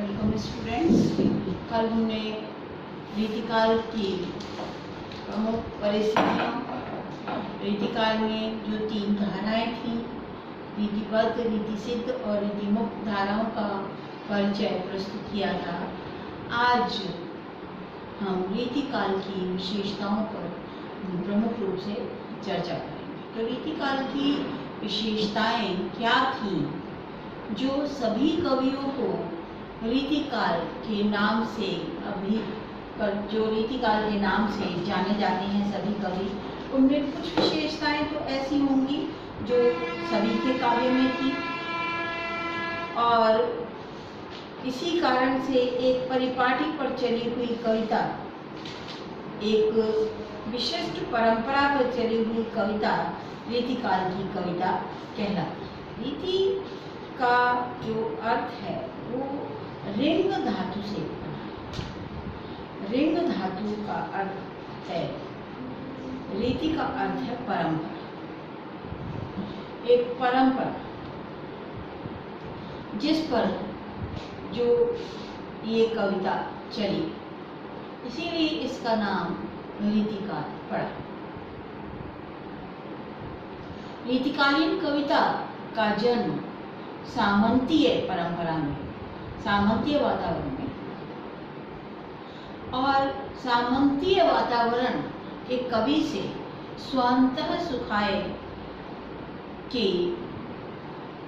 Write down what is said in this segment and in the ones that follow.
Welcome students. कल हमने रीतिकाल की प्रमुख परिस्थितियाँ, रीतिकाल में जो 3 धाराएं थीं, रीतिबद्ध, रीतिसिद्ध और रीतिमुक्त धाराओं का परिचय प्रस्तुत किया था। आज हम रीतिकाल की विशेषताओं पर प्रमुख रूप से चर्चा करेंगे। तो रीतिकाल की विशेषताएं क्या थीं जो सभी कवियों को रीतिकाल के नाम से जो रीतिकाल के नाम से जाने जाते हैं सभी कवि, उनमें कुछ विशेषताएं तो ऐसी होंगी जो सभी के काव्य में थी और इसी कारण से एक परिपाटी पर चली हुई कविता, एक विशिष्ट परंपरा पर चली हुई कविता रीतिकाल की कविता कहलाती है। रीति का जो अर्थ है वो रिंग धातु से बना है। रिंग धातु का अर्थ है, रीति का अर्थ है परंपरा, एक परंपरा जिस पर जो ये कविता चली, इसीलिए इसका नाम रीतिकाल पड़ा। रीतिकालीन कविता का जन्म सामंतीय परंपरा में, सामंतीय वातावरण में, और सामंतीय वातावरण के कवि से स्वतः सुखाए की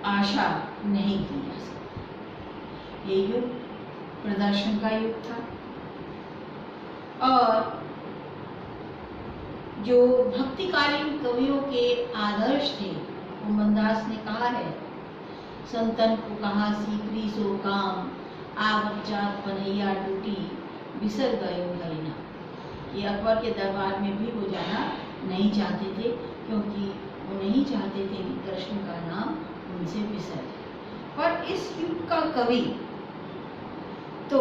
आशा नहीं की जा सकती। ये युग प्रदर्शन का युग था और जो भक्तिकालीन कवियों के आदर्श थे, मोहनदास ने कहा है, संतन को कहा सीकरी सो काम, आवत जात पनैया टूटी, बिसर गयो हरिना। ये अकबर के दरबार में भी वो जाना नहीं चाहते थे, क्योंकि वो नहीं चाहते थे कि कृष्ण का नाम उनसे बिसर जाए। पर इस युग का कवि तो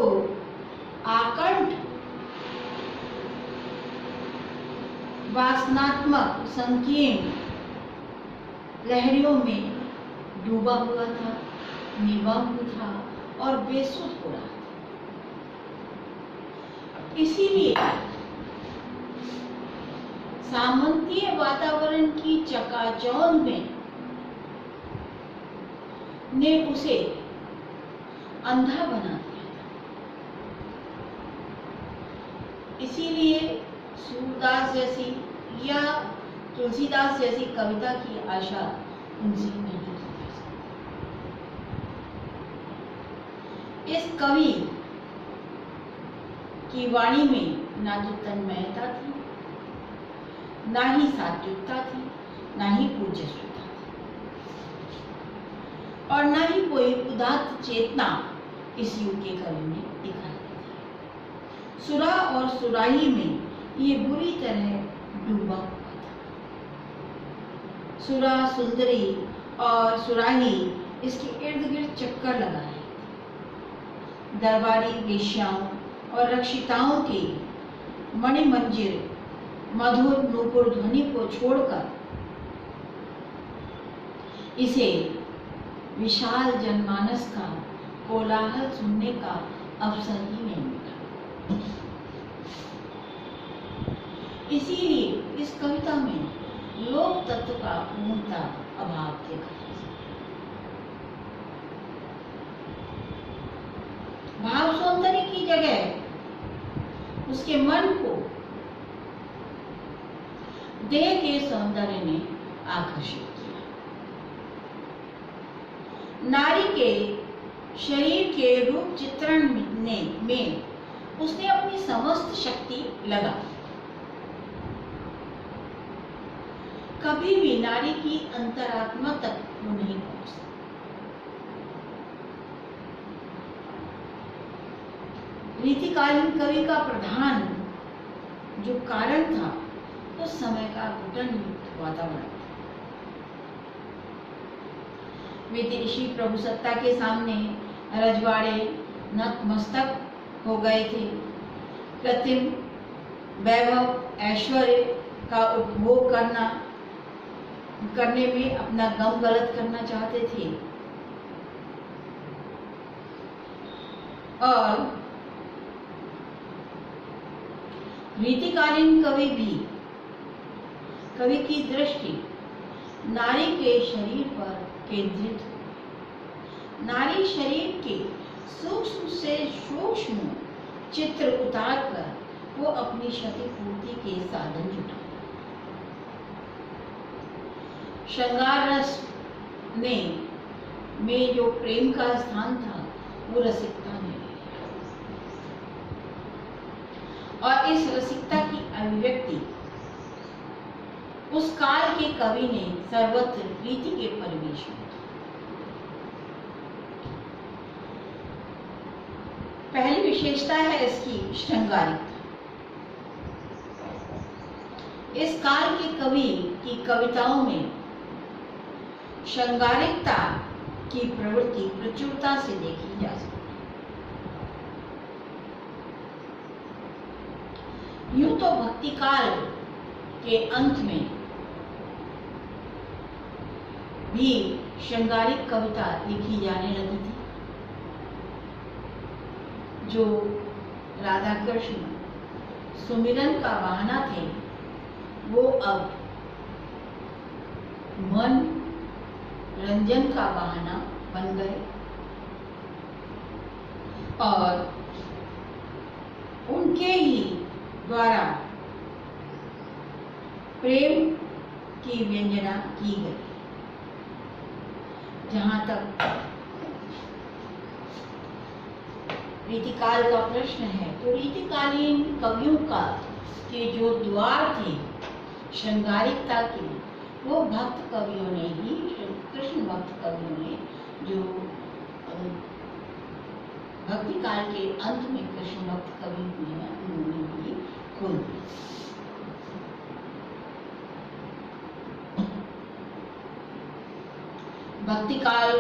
आकंठ वासनात्मक संकीर्ण लहरियों में डूबा हुआ था, निमग्न था और बेसुध हो रहा था। इसीलिए सामंतीय वातावरण की चकाचौंध में ने उसे अंधा बना दिया था। इसीलिए सूरदास जैसी या तुलसीदास जैसी कविता की आशा उनसे नहीं की जा सकती। इस कवि की वाणी में ना तो तन्मयता थी, ना ही सात्विकता थी, ना ही पूज्यता थी, और ना ही कोई उदात्त चेतना इस युग के कवि में दिखाई देती। सुरा और सुराही में ये बुरी तरह डूबा हुआ था। सुरा सुंदरी और सुराही इसके इर्द गिर्द चक्कर लगाए, दरबारी वेश्याओं और रक्षिताओं के मणिमंजिर मधुर नूपुर ध्वनि को छोड़कर इसे विशाल जनमानस का कोलाहल सुनने का अवसर ही नहीं मिला। इसीलिए इस कविता में लोक तत्व का पूर्णता अभाव देखा जा सकता है। भाव सौंदर्य की जगह उसके मन को देह के सौंदर्य ने आकर्षित किया। नारी के शरीर के रूप चित्रण में उसने अपनी समस्त शक्ति लगा। कभी भी नारी की अंतरात्मा तक वो नहीं पहुंच सकती। रीतिकालीन कवि का प्रधान जो कारण था, उस समय का घुटन युक्त वातावरण। विदेशी प्रभुसत्ता के सामने रजवाड़े नतमस्तक हो गए थे। कृत्रिम वैभव ऐश्वर्य का उपभोग करने में अपना गम गलत करना चाहते थे। और रीतिकालीन कवि की दृष्टि नारी के शरीर पर केंद्रित हो। नारी शरीर के सूक्ष्म से सूक्ष्म चित्र उतार कर वो अपनी क्षतिपूर्ति के साधन जुटाए। श्रृंगार रस में जो प्रेम का स्थान था वो रसिकता में, और इस रसिकता की अभिव्यक्ति उस काल के कवि ने सर्वत्र रीति के परिवेश में। पहली विशेषता है इसकी श्रृंगारिकता। इस काल के कवि की कविताओं में श्रृंगारिकता की प्रवृत्ति प्रचुरता से देखी जा सकती है। यूं तो भक्ति काल के अंत में भी श्रृंगारिक कविता लिखी जाने लगी थी। जो राधा कृष्ण सुमिरन का बहाना थे वो अब मन रंजन का बहाना बन गए, और उनके ही द्वारा प्रेम की व्यंजना की गई। जहां तक रीतिकाल का प्रश्न है तो रीतिकालीन कवियों का के जो द्वार थे श्रृंगारिकता के, वो भक्त कवियों ने ही, कृष्ण भक्त कवियों ने, जो भक्ति काल के अंत में कृष्ण भक्त कवि हुए हैं, उन्होंने भी खोल दिया। भक्ति काल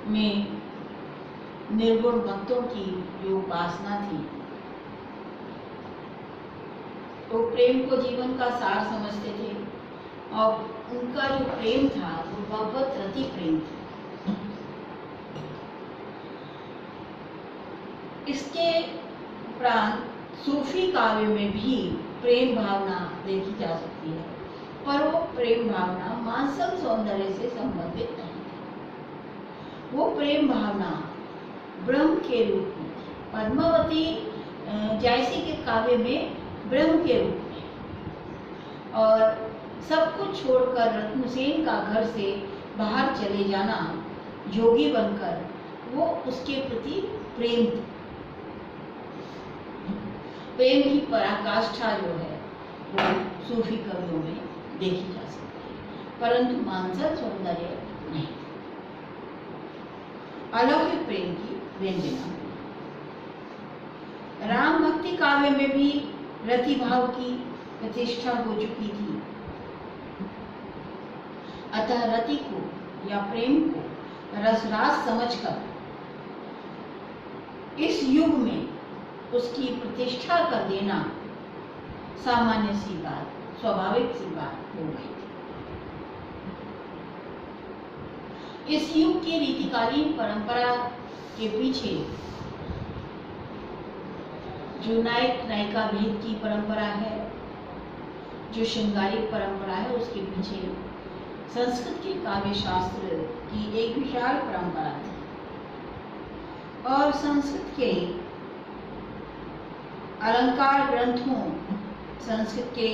में निर्गुण भक्तों की जो उपासना थी, वो प्रेम को जीवन का सार समझते थे, और उनका जो प्रेम था वो भगवत रति प्रेम था। इसके उपरांत सूफी काव्य में भी प्रेम भावना देखी जा सकती है, पर वो प्रेम भावना मानसिक सौंदर्य से संबंधित नहीं है। वो प्रेम भावना ब्रह्म के रूप में, पद्मावती जैसी के काव्य में ब्रह्म के रूप में, और सब कुछ छोड़कर रत्नसेन का घर से बाहर चले जाना जोगी बनकर, वो उसके प्रति प्रेम था। प्रेम की पराकाष्ठा जो है वो सूफी कवियों में देखी जा सकती है, परंतु मानसिक सौंदर्य नहीं। अलौकिक प्रेम की व्यंजना। राम भक्ति काव्य में भी रति भाव की प्रतिष्ठा हो चुकी थी, अतः रति को या प्रेम को रसराज समझकर इस युग में उसकी प्रतिष्ठा कर देना सामान्य सी बात, स्वाभाविक सी बात हो गई थी। इस युग की रीतिकालीन परंपरा के पीछे जो नायक नायिका भेद की परंपरा है, जो श्रृंगारिक परंपरा है, उसके पीछे संस्कृत के काव्य शास्त्र की एक विशाल परंपरा थी, और संस्कृत के अलंकार ग्रंथों, संस्कृत के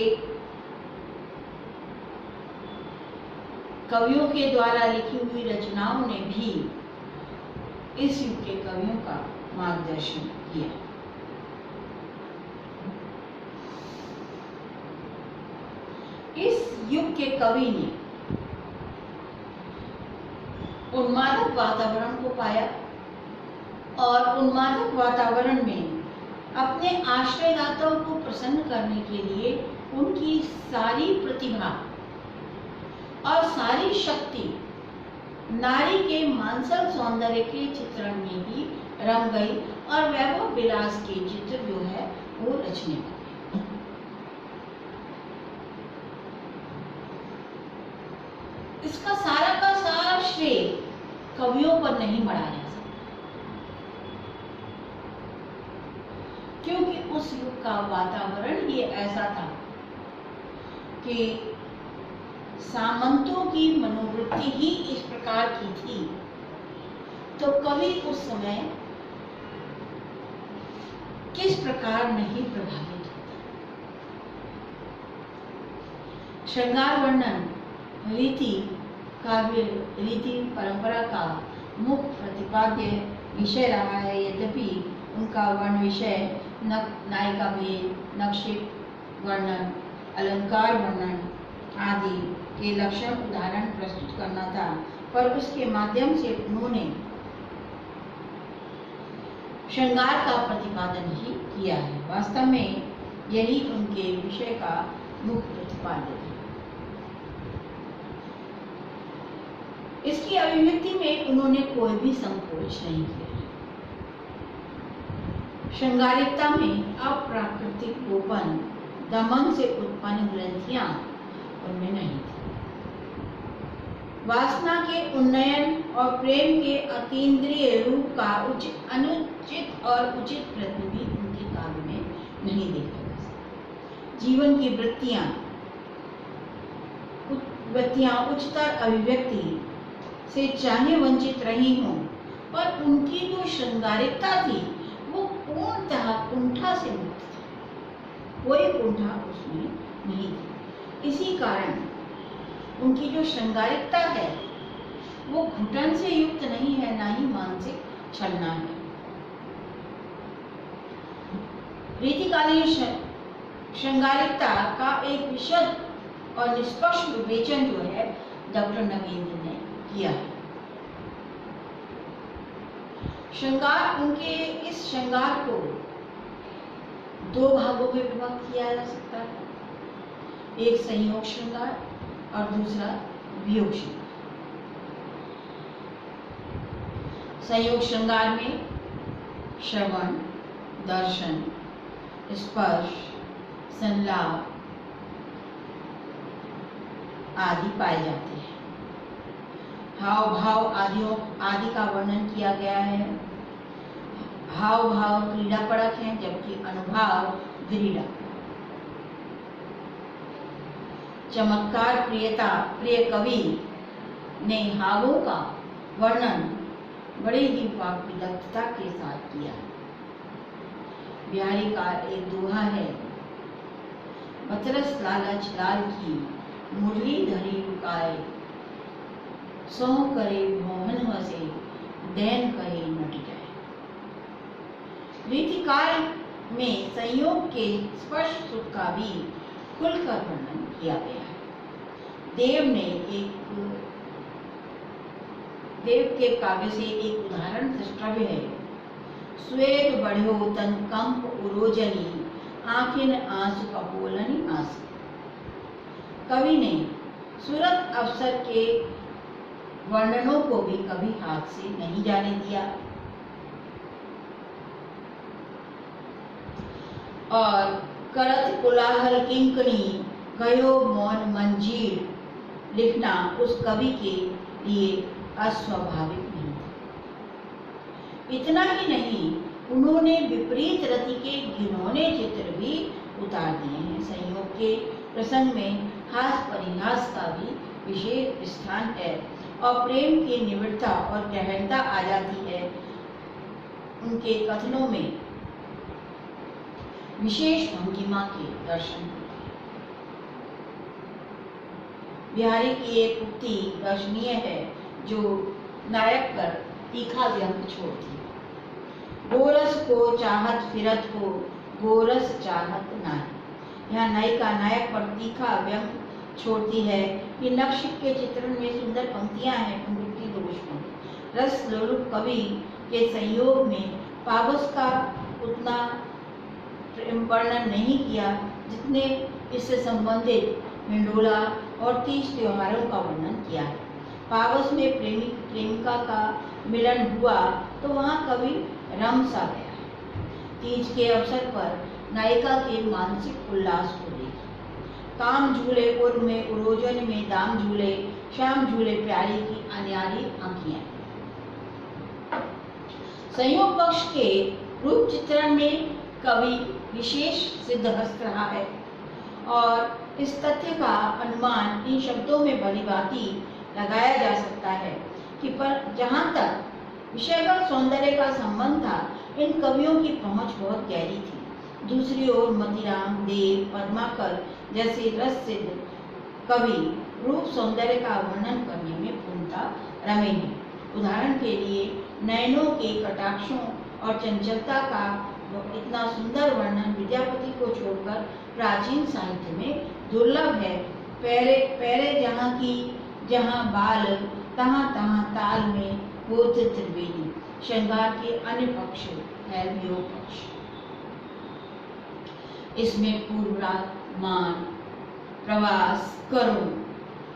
कवियों के द्वारा लिखी हुई रचनाओं ने भी इस युग के कवियों का मार्गदर्शन किया। इस युग के कवि ने उन्मादक वातावरण को पाया, और उन्मादक वातावरण में अपने आश्रयदाताओं को प्रसन्न करने के लिए उनकी सारी प्रतिभा और सारी शक्ति नारी के मानसिक सौंदर्य के चित्रण में ही रम गई, और वैभव विलास के चित्र जो है वो रचने लगे। इसका सारा का सारा श्रेय कवियों पर नहीं बढ़ाया जा सकता। उस युग का वातावरण ही ऐसा था कि सामंतों की मनोवृत्ति ही इस प्रकार की थी, तो कवि उस समय किस प्रकार नहीं प्रभावित होता। श्रृंगार वर्णन रीति काव्य रीति परंपरा का मुख्य प्रतिपाद्य विषय रहा है, यद्यपि उनका वर्ण विषय नायिका भेद, नक्शे वर्णन, अलंकार वर्णन आदि के लक्षण उदाहरण प्रस्तुत करना था, पर उसके माध्यम से उन्होंने श्रृंगार का प्रतिपादन ही किया है। वास्तव में यही उनके विषय का मुख्य प्रतिपादन है। इसकी अभिव्यक्ति में उन्होंने कोई भी संकोच नहीं किया। श्रृंगारिकता में अप्राकृतिक गोपन दमन से उत्पन्न ग्रंथियां उनमें नहीं थी। वासना के उन्नयन और प्रेम के अतीन्द्रिय रूप का अनुचित और उचित प्रतिबिंब उनके काव्य में नहीं देखा जा सकता। जीवन की वृत्तियां उच्चतर अभिव्यक्ति से चाहे वंचित रही हों, पर उनकी जो श्रृंगारिकता थी वो पूर्णतः कुंठा से मुक्त थी, कोई कुंठा उसमें नहीं थी। इसी कारण उनकी जो श्रृंगारिकता है वो घुटन से युक्त नहीं है, ना ही मानसिक छलना है। रीतिकालीन श्रृंगारिकता का एक विशद और निष्पक्ष विवेचन जो है डॉक्टर नगेंद्र ने किया है। श्रृंगार, उनके इस श्रृंगार को दो भागों में विभक्त किया जा सकता है, एक संयोग श्रृंगार और दूसरा वियोग श्रृंगार। संयोग श्रृंगार में श्रवण, दर्शन, स्पर्श, संलाप आदि पाए जाते हैं। हाव भाव आदि का वर्णन किया गया है। हाव भाव क्रीड़ापरक हैं, जबकि अनुभाव क्रीड़ा। चमत्कार प्रिय कवि ने हावों का वर्णन बड़े ही वाग्विदग्धता के साथ किया। बिहारी का एक दोहा है, बतरस लालच लाल की मुरली धरी रुकाए, सौ करे मोहन हसे दैन कहे नट जाए। रीतिकाल में संयोग के स्पर्श सुख का भी खुलकर वर्णन किया गया है। देव के काव्य से एक उदाहरण द्रष्टव्य है। स्वेद बढ़ो तन कंप उरोजनी, आंखिन आंसू कपोलनी आंसू। कवि ने सूरत अवसर के वर्णनों को भी कभी हाथ से नहीं जाने दिया और करत कोलाहल किंकनी गयो मौन मंजीर लिखना उस कवि के लिए अस्वाभाविक नहीं था। इतना ही नहीं, उन्होंने विपरीत रति के घिनौने चित्र भी उतार दिए हैं। संयोग के प्रसंग में हास परिहास का भी विशेष स्थान है और प्रेम की निविड़ता और गहनता आ जाती है उनके कथनों में। विशेष भंगिमा के दर्शन होते हैं। बिहारी की एक उक्ति दर्शनीय है जो नायक पर तीखा व्यंग छोड़ती है। गोरस को चाहत फिरत हो, गोरस चाहत नाही। यहाँ नायिका नायक पर तीखा व्यंग छोड़ती है कि नक्श के चित्रण में सुंदर पंक्तियां हैं, पंक्ति दोष रस लोलुप कवि के संयोग में पावस का उतना वर्णन नहीं किया जितने इससे संबंधित हिंडोला और तीज त्योहारों का वर्णन किया है। पावस में प्रेमिक प्रेमिका का मिलन हुआ तो वहाँ कवि रम सा गया है। तीज के अवसर पर नायिका के मानसिक उल्लास को देखिए। काम झूले उर् में उरोजन में दाम झूले, शाम झूले प्यारी की अन्यारी आंखियां। संयोग पक्ष के रूप चित्रण में कवि विशेष सिद्धहस्त रहा है और इस तथ्य का अनुमान इन शब्दों में भलीभांति लगाया जा सकता है कि पर जहाँ तक विषयगत सौंदर्य का संबंध था, इन कवियों की पहुंच बहुत गहरी थी। दूसरी ओर मतीराम, देव, पद्माकर जैसे रस सिद्ध कवि रूप सौंदर्य का वर्णन करने में पूर्णतः रमे हैं। उदाहरण के लिए नयनों के कटाक्षों और चंचलता का इतना सुंदर वर्णन विद्यापति को छोड़कर प्राचीन साहित्य में दुर्लभ है। पैरे जहाँ बाल तहाँ तहाँ ताल में होत त्रिवेणी। श्रृंगार के अन्य पक्ष है वियोग पक्ष। इसमें पूर्वराग, मान, प्रवास, करुण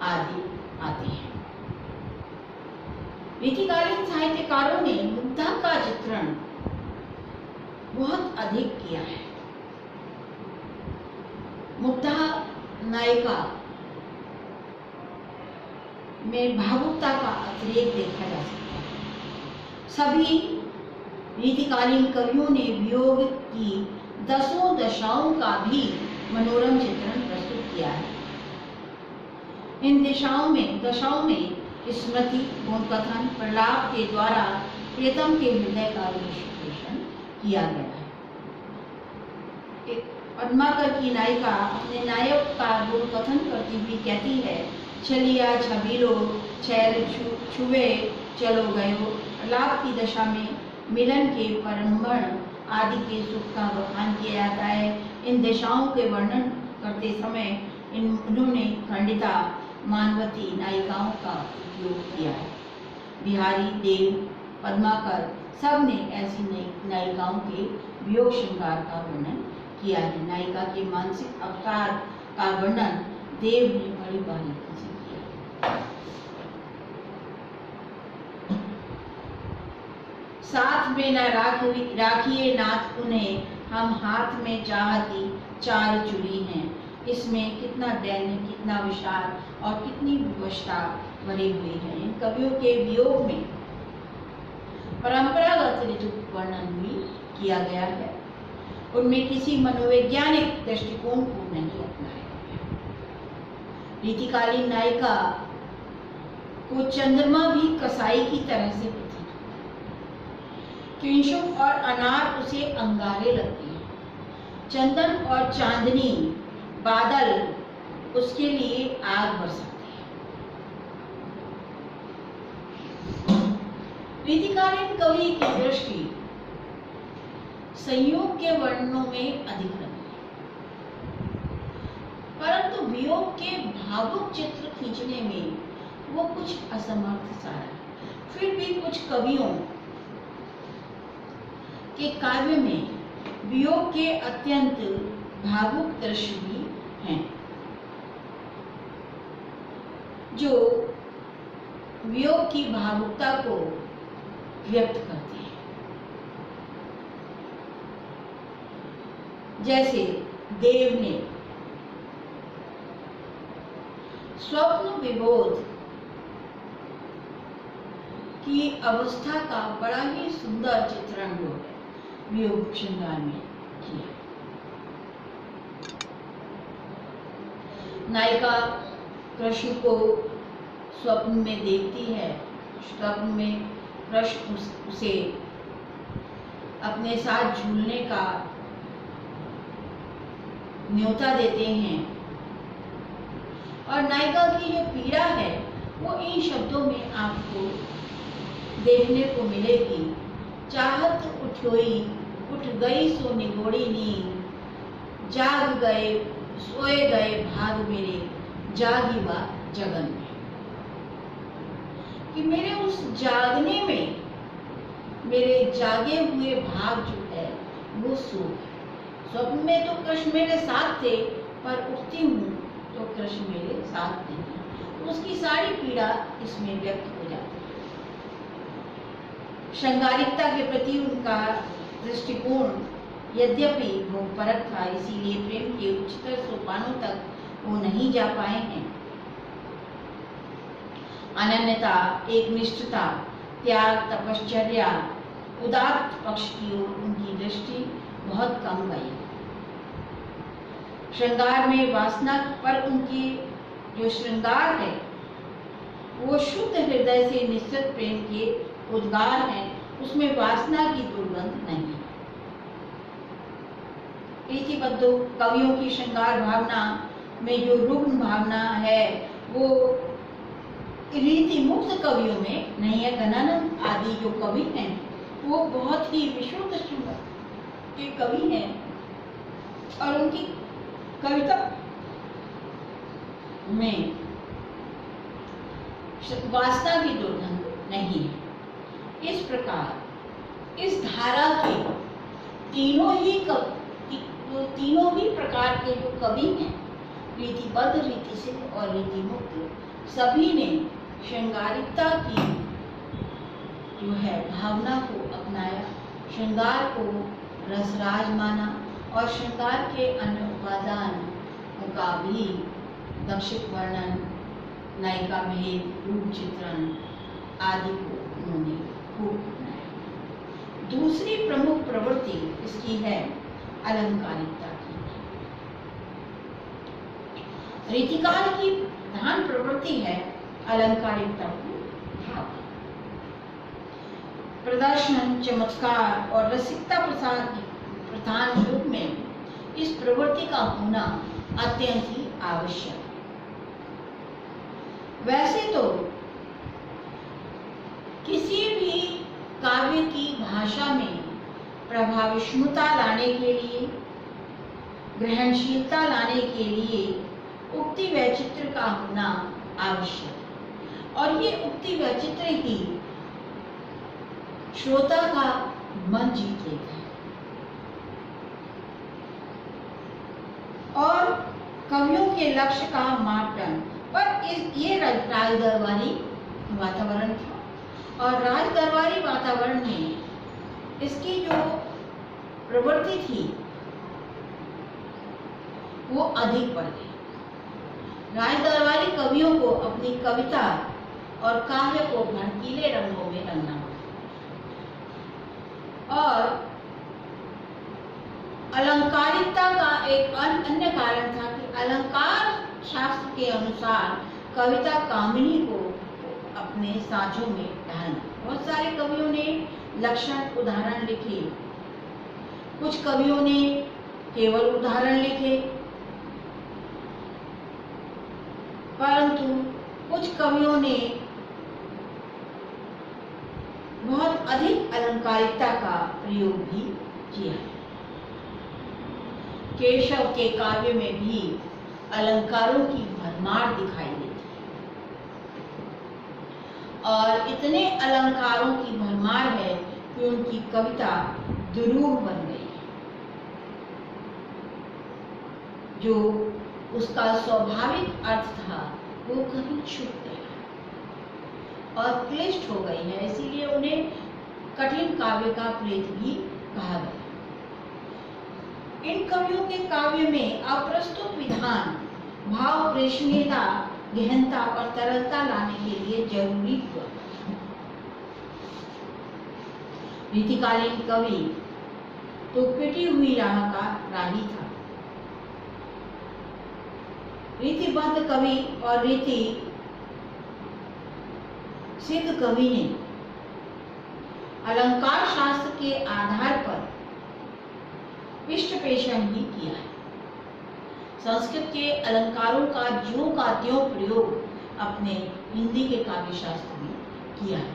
आदि आते हैं। रीतिकालीन साहित्यकारों ने मुग्धा का चित्रण बहुत अधिक किया है। मुग्धा नायिका में भावुकता का अतिरेक देखा जा सकता है। सभी रीतिकालीन कवियों ने वियोग की दसों दशाओं का भी मनोरम चित्रण प्रस्तुत किया है। इन दशाओं में स्मृति, गुणकथन, प्रलाप के द्वारा प्रियतम के हृदय का विश्लेषण किया गया है। पद्माकर की नायिका अपने नायक का गुणकथन करती हुई कहती है, चलिया छबीलो छैल छुवे चलो गयो। प्रलाप की दशा में मिलन के परम्भण आदि के सुख का बखान किया जाता है। इन दशाओं के वर्णन करते समय इन्होंने खंडिता, मानवती नायिकाओं का उपयोग किया है। बिहारी, देव, पद्माकर सब ने ऐसी नायिकाओं के वियोग श्रृंगार का वर्णन किया है। नायिका के मानसिक अवतार का वर्णन देव ने बड़ी बारीकी से किया। साथ में न राखिए नाथ उन्हें, हम हाथ में चाहती चार चुरी हैं। इसमें कितना दैन्य, कितना विशाल और कितनी विवशता भरी हुई है। इन कवियों के वियोग में परंपरागत ऋतु वर्णन भी किया गया है। उनमें किसी मनोवैज्ञानिक दृष्टिकोण को नहीं अपनाया गया। रीतिकालीन नायिका को चंद्रमा भी कसाई की तरह से प्रतीत होता है। किंशुक और अनार उसे अंगारे लगती है। चंदन और चांदनी, बादल उसके लिए आग बरसाते हैं। रीतिकालीन कवि की दृष्टि संयोग के वर्णनों में अधिक रही, परंतु वियोग के भावुक चित्र खींचने में वो कुछ असमर्थ सा है। फिर भी कुछ कवियों के काव्य में वियोग के अत्यंत भावुक दृश्य भी हैं, जो वियोग की भावुकता को व्यक्त करते हैं। जैसे देव ने स्वप्न विबोध की अवस्था का बड़ा ही सुंदर चित्रण जो है वियोग श्रृंगार में किया। नायिका कृष्ण को स्वप्न में देखती है। स्वप्न में कृष्ण उसे अपने साथ झूलने का न्योता देते हैं और नायिका की जो पीड़ा है वो इन शब्दों में आपको देखने को मिलेगी। चाहत उठोई उठ गई सो निगोड़ी नींद, जाग गए सोए गए भाग मेरे, जागी वा जगन में। कि मेरे उस जागने में मेरे जागे हुए भाग जो है वो सो है। स्वप्न में तो कृष्ण मेरे साथ थे, पर उठती हूँ तो कृष्ण मेरे साथ नहीं। तो उसकी सारी पीड़ा इसमें व्यक्त हो जाती है। श्रृंगारिकता के प्रति उनका दृष्टिकोण यद्यपि वो परख था, इसीलिए प्रेम के उच्चतर सोपानों तक वो नहीं जा पाए हैं। अनन्यता, एकनिष्ठता, त्याग, तपश्चर्या, उदात्त पक्ष की ओर उनकी दृष्टि बहुत कम गई। श्रृंगार में वासना पर उनकी जो श्रृंगार है वो शुद्ध हृदय से निश्चित प्रेम के उद्गार हैं, उसमें वासना की दुर्गंध नहीं। रीतिबद्ध कवियों की श्रृंगार भावना में जो रुग्ण भावना है वो रीति मुक्त कवियों में नहीं है। घनानंद आदि जो कवि हैं वो बहुत ही विशुद्ध श्रृंगार के कवि हैं और उनकी कविता में वासना की दुर्गंध नहीं है। इस प्रकार इस धारा के तीनों ही प्रकार के जो कवि हैं, रीतिबद्ध, रीति सिद्ध और रीति मुक्त, सभी ने श्रृंगारिकता की जो है भावना को अपनाया, श्रृंगार को रसराज माना और श्रृंगार के अन्य उपादानों का भी दक्षित वर्णन, नायिका भेद, रूप चित्रण आदि को उन्होंने खूब अपनाया। दूसरी प्रमुख प्रवृत्ति इसकी है अलंकारिकता की। रीतिकाल की प्रधान प्रवृत्ति है अलंकारिकता को भाव, प्रदर्शन, चमत्कार और रसिकता प्रधान युग में इस प्रवृत्ति का होना अत्यंत ही आवश्यक है। वैसे तो किसी भी काव्य की भाषा में प्रभावष्णुता लाने के लिए, ग्रहणशीलता लाने के लिए उक्ति वैचित्र का होना आवश्यक है और ये उक्ति वैचित्र ही श्रोता का मन जीत लेता है। और कवियों के लक्ष्य का मापदंड पर ये राजदरबारी वातावरण था और राजदरबारी वातावरण में इसकी जो प्रवृत्ति थी वो अधिक बढ़ गई। राजदरबारी कवियों को अपनी कविता और काव्य को भड़कीले रंगों में रंगना पड़ा और अलंकारिकता का एक अन्य कारण था कि अलंकार शास्त्र के अनुसार कविता कामिनी को अपने साँचों में ढालना। बहुत सारे कवियों ने लक्षण उदाहरण लिखे, कुछ कवियों ने केवल उदाहरण लिखे, परंतु कुछ कवियों ने बहुत अधिक अलंकारिकता का प्रयोग भी किया है। केशव के काव्य में भी अलंकारों की भरमार दिखाई देती है और इतने अलंकारों की भरमार है कि उनकी कविता दुरूह बन गई है। जो उसका स्वाभाविक अर्थ था वो कहीं छुप गया और क्लिष्ट हो गई है, इसीलिए उन्हें कठिन काव्य का प्रेत भी कहा गया। इन कवियों के काव्य में अप्रस्तुत विधान भाव, प्रेषणीयता, गहनता और तरलता लाने के लिए जरूरी हुआ। रीतिकालीन कवि तो पिटी हुई राह का राही था। रीतिबद्ध कवि और रीति सिद्ध कवि ने अलंकार शास्त्र के आधार पर पृष्ठपेषण ही किया है। संस्कृत के अलंकारों का ज्यों का त्यों प्रयोग अपने हिंदी के काव्य शास्त्र में किया है।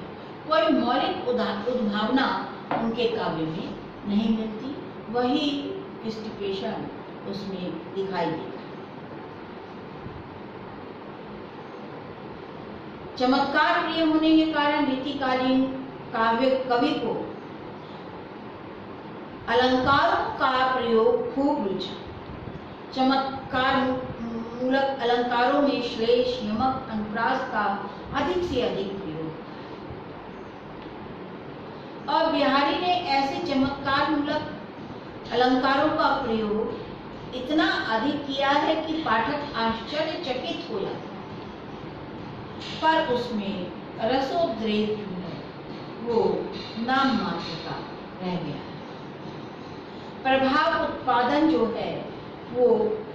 कोई मौलिक उद्भावना उनके काव्य में नहीं मिलती, वही पृष्ठपेषण उसमें दिखाई देता है। चमत्कार प्रिय होने के कारण रीतिकालीन कवि को अलंकारों का प्रयोग खूब रुचा। चमत्कार मूलक अलंकारों में श्लेष, यमक, अनुप्रास का अधिक से अधिक प्रयोग और बिहारी ने ऐसे चमत्कार मूलक अलंकारों का प्रयोग इतना अधिक किया है कि पाठक आश्चर्यचकित हो जाता है, पर उसमें रसोद्रेक जो है वो नाम मात्र का रह गया है। प्रभाव उत्पादन जो है वो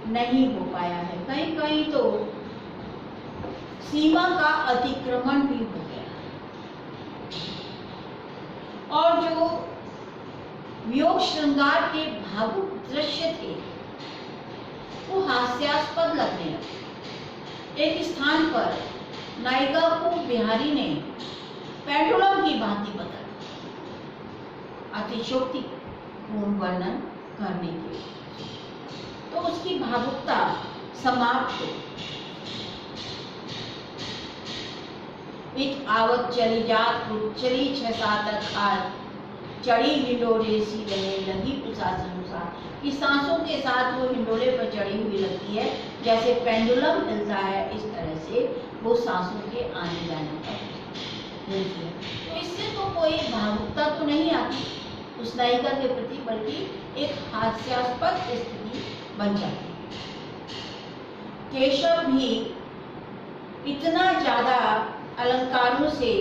नहीं हो पाया है। कहीं कहीं तो सीमा का अतिक्रमण भी हो गया और जो वियोग श्रृंगार के भावुक दृश्य थे वो हास्यास्पद लगने लगे। एक स्थान पर नायिका को बिहारी ने पेंडुलम की भांति बताया, अतिशयोक्तिपूर्ण वर्णन करने के लिए, तो उसकी भावुकता समाप्त हो। इत आवत चली जात चली 6-7 अखाड़, चढ़ी हिंडोले सी रहे लगी उसास अनुसार, कि सांसों के साथ वो हिंडोले पर चढ़ी हुई लगती है, जैसे पेंडुलम हिलता है इस तरह से वो सांसों के आने जाने पर हिलती है। तो इससे तो कोई भावुकता तो नहीं आती उस नायिका के प्रति, बल्कि एक हास्यास्पद स्थिति बन जाती है। केशव भी इतना ज्यादा अलंकारों से